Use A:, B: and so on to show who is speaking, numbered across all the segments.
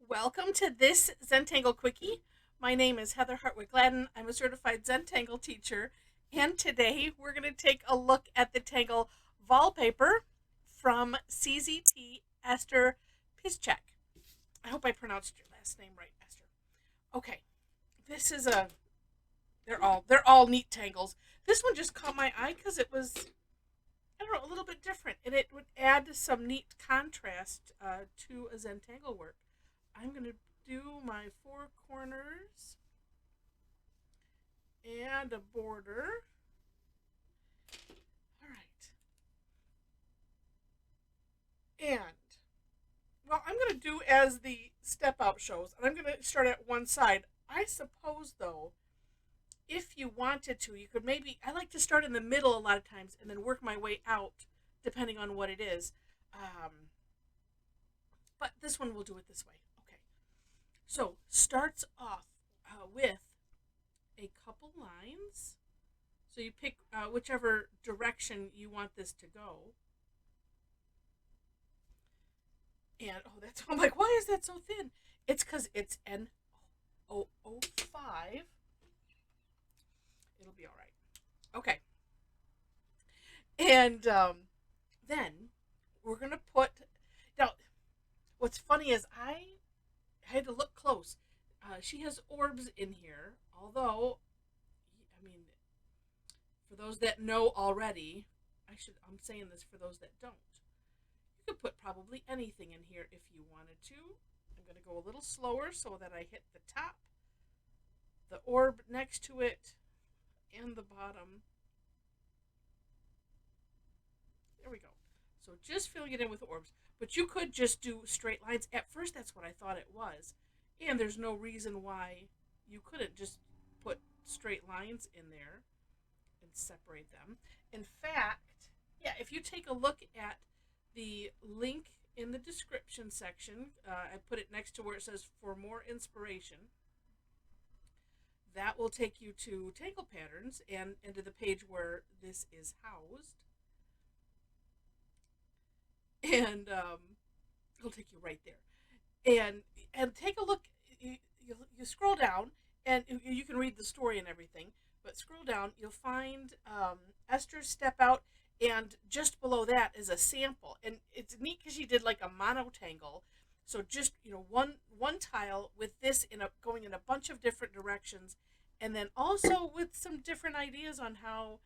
A: Welcome to this Zentangle Quickie. My name is Heather Hartwick Gladden. I'm a certified Zentangle teacher, and today we're going to take a look at the Tangle Vahlpayper from CZT Esther Piszczek. I hope I pronounced your last name right, Esther. Okay, this is a they're all neat tangles. This one just caught my eye because it was, I don't know, a little bit different, and it would add some neat contrast to a Zentangle work. I'm going to do my four corners and a border. All right. And, well, I'm going to do as the step out shows, and I'm going to start at one side. I suppose, though, if you wanted to, you could maybe, I like to start in the middle a lot of times and then work my way out depending on what it is. But this one we'll do it this way. Okay. So starts off with a couple lines. So you pick whichever direction you want this to go. And I'm like, why is that so thin? It's because it's N005. It'll be all right. Okay. And then we're going to put, now, what's funny is I had to look close. She has orbs in here, although, I mean, for those that know already, I'm saying this for those that don't. You could put probably anything in here if you wanted to. I'm going to go a little slower so that I hit the top, the orb next to it, and the bottom. There we go. So just filling it in with orbs. But you could just do straight lines. At first, that's what I thought it was. And there's no reason why you couldn't just put straight lines in there and separate them. In fact, yeah, if you take a look at the link in the description section, I put it next to where it says for more inspiration. That will take you to Tangle Patterns and to the page where this is housed. And it'll take you right there. And take a look. You scroll down, and you can read the story and everything. But scroll down, you'll find Esther's Step Out, and just below that is a sample. And it's neat because she did like a monotangle. So just one tile with this going in a bunch of different directions, and then also with some different ideas on how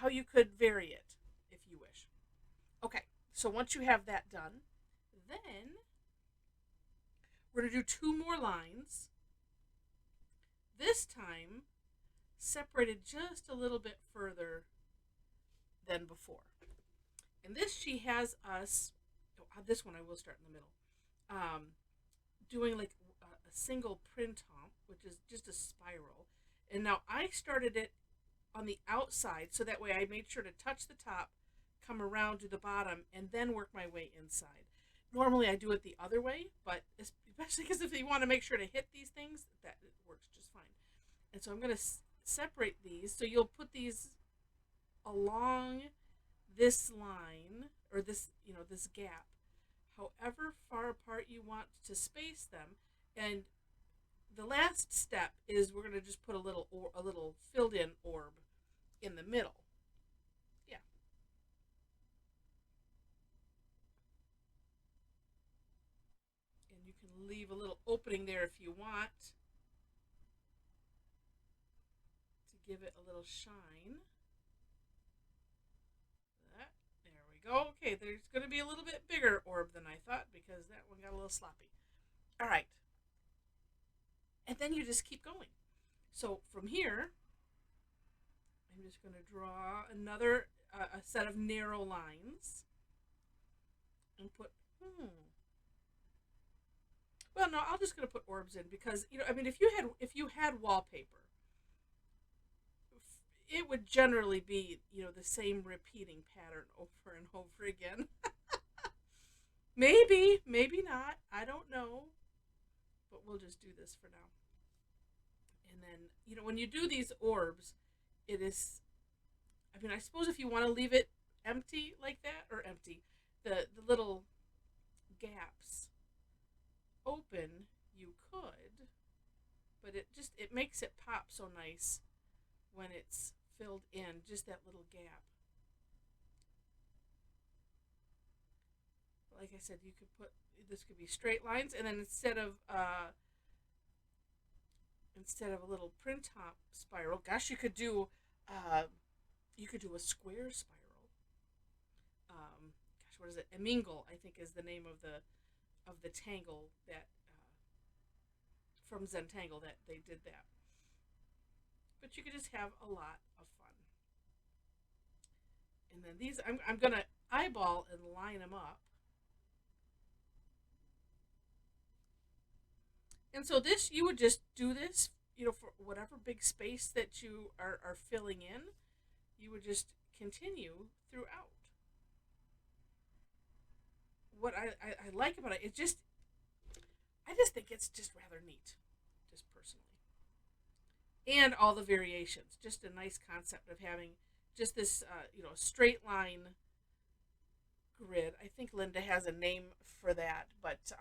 A: you could vary it if you wish. Okay, so once you have that done, then we're going to do two more lines. This time, separated just a little bit further than before. And this she has us, this one I will start in the middle, doing like a single printemps, which is just a spiral. And now I started it on the outside, so that way I made sure to touch the top, come around to the bottom, and then work my way inside. Normally I do it the other way, but especially because if you want to make sure to hit these things, that it works just fine. And so I'm going to separate these. So you'll put these along this line, or this gap, however far apart you want to space them. And the last step is we're going to just put a little filled in orb in the middle. Yeah. And you can leave a little opening there if you want to give it a little shine. There we go. Okay, there's going to be a little bit bigger orb than I thought because that one got a little sloppy. All right. And then you just keep going. So from here, I'm just going to draw another a set of narrow lines and put, well, no, I'm just going to put orbs in because, I mean, if you had wallpaper, it would generally be, the same repeating pattern over and over again. Maybe not. I don't know. But we'll just do this for now. And then, when you do these orbs, it is, I mean, I suppose if you want to leave it empty like that, or empty, the little gaps, open, you could, but it makes it pop so nice when it's filled in, just that little gap. Like I said, you could put, this could be straight lines, and then instead of a little print top spiral, gosh, you could do a square spiral. Gosh, what is it? Emingle, I think, is the name of the tangle that from Zentangle that they did that. But you could just have a lot of fun. And then these, I'm gonna eyeball and line them up. And so this, you would just do this, for whatever big space that you are filling in, you would just continue throughout. What I like about it, I just think it's just rather neat, just personally. And all the variations, just a nice concept of having just this, straight line grid. I think Linda has a name for that, but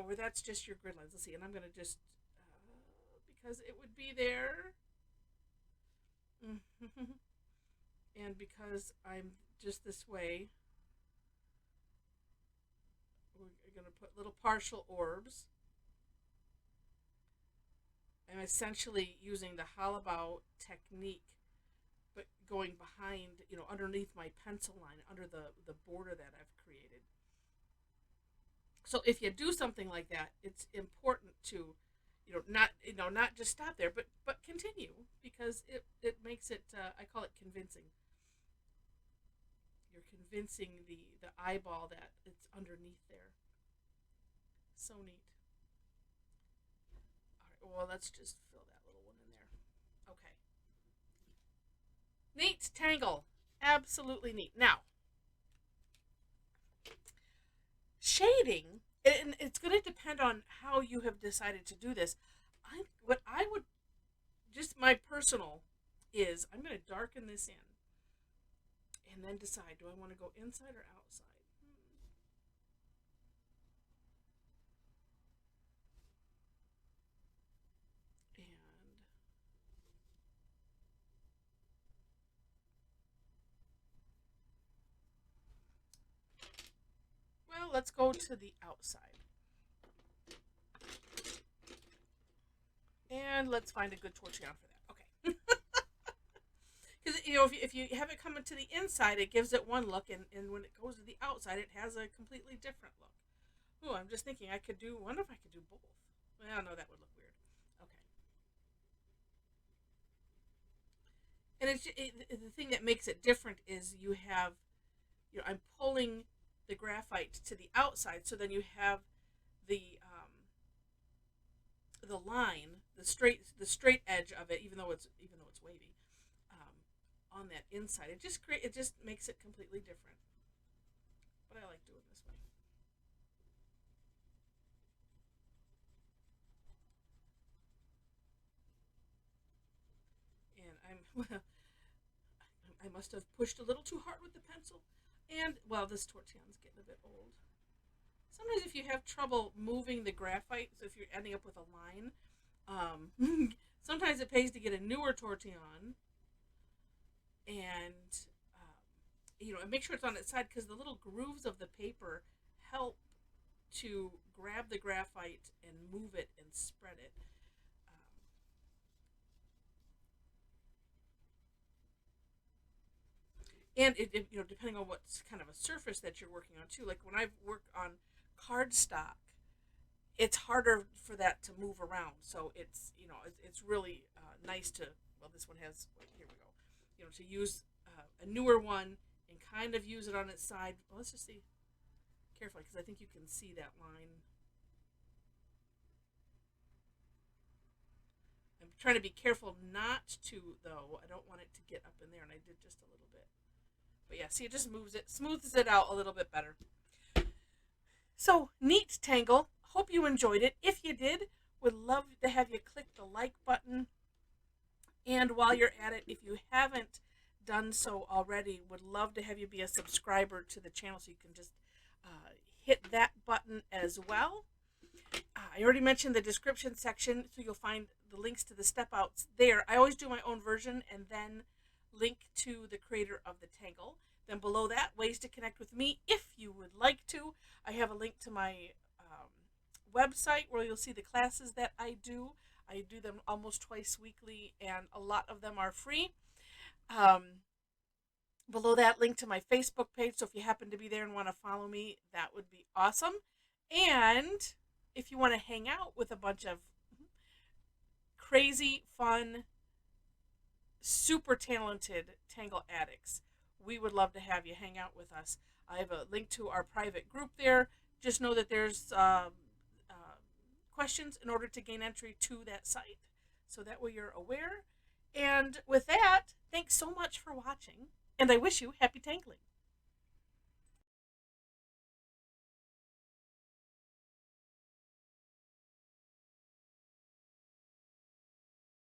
A: where that's just your grid lines. Let's see, and I'm going to just, because it would be there, and because I'm just this way, we're going to put little partial orbs. I'm essentially using the hollabout technique, but going behind, underneath my pencil line, under the border that I've created. So if you do something like that, it's important to, not just stop there, but continue, because it makes it, I call it convincing. You're convincing the eyeball that it's underneath there. So neat. All right, well, let's just fill that little one in there. Okay. Neat tangle. Absolutely neat. Now, shading, and it's going to depend on how you have decided to do this. What I would, just my personal, is I'm going to darken this in and then decide, do I want to go inside or outside? Well, let's go to the outside. And let's find a good tortillon for that. Okay. Because, if you have it coming to the inside, it gives it one look, and when it goes to the outside, it has a completely different look. Oh, I'm just thinking I wonder if I could do both. Well, no, that would look weird. Okay. And the thing that makes it different is you have, I'm pulling the graphite to the outside, so then you have the line, the straight edge of it, even though it's wavy, on that inside. It just makes it completely different. But I like doing this way. And I must have pushed a little too hard with the pencil. And, well, this tortillon's getting a bit old. Sometimes if you have trouble moving the graphite, so if you're ending up with a line, sometimes it pays to get a newer tortillon and, and make sure it's on its side, because the little grooves of the paper help to grab the graphite and move it and spread it. And it depending on what kind of a surface that you're working on too. Like when I work on cardstock, it's harder for that to move around. So it's it's really nice to, well, this one has, here we go, to use a newer one and kind of use it on its side. Well, let's just see carefully, because I think you can see that line. I'm trying to be careful not to, though. I don't want it to get up in there, and I did just a little bit. But yeah, see, it just smooths it out a little bit better. So, neat tangle. Hope you enjoyed it. If you did, would love to have you click the like button. And while you're at it, if you haven't done so already, would love to have you be a subscriber to the channel, so you can just hit that button as well. I already mentioned the description section, so you'll find the links to the step outs there. I always do my own version and then link to the creator of the Tangle. Then below that, ways to connect with me if you would like to. I have a link to my website where you'll see the classes that I do. I do them almost twice weekly, and a lot of them are free. Below that, link to my Facebook page, so if you happen to be there and want to follow me, that would be awesome. And if you want to hang out with a bunch of crazy, fun, super talented Tangle addicts, we would love to have you hang out with us. I have a link to our private group there. Just know that there's questions in order to gain entry to that site, so that way you're aware. And with that, thanks so much for watching, and I wish you happy tangling.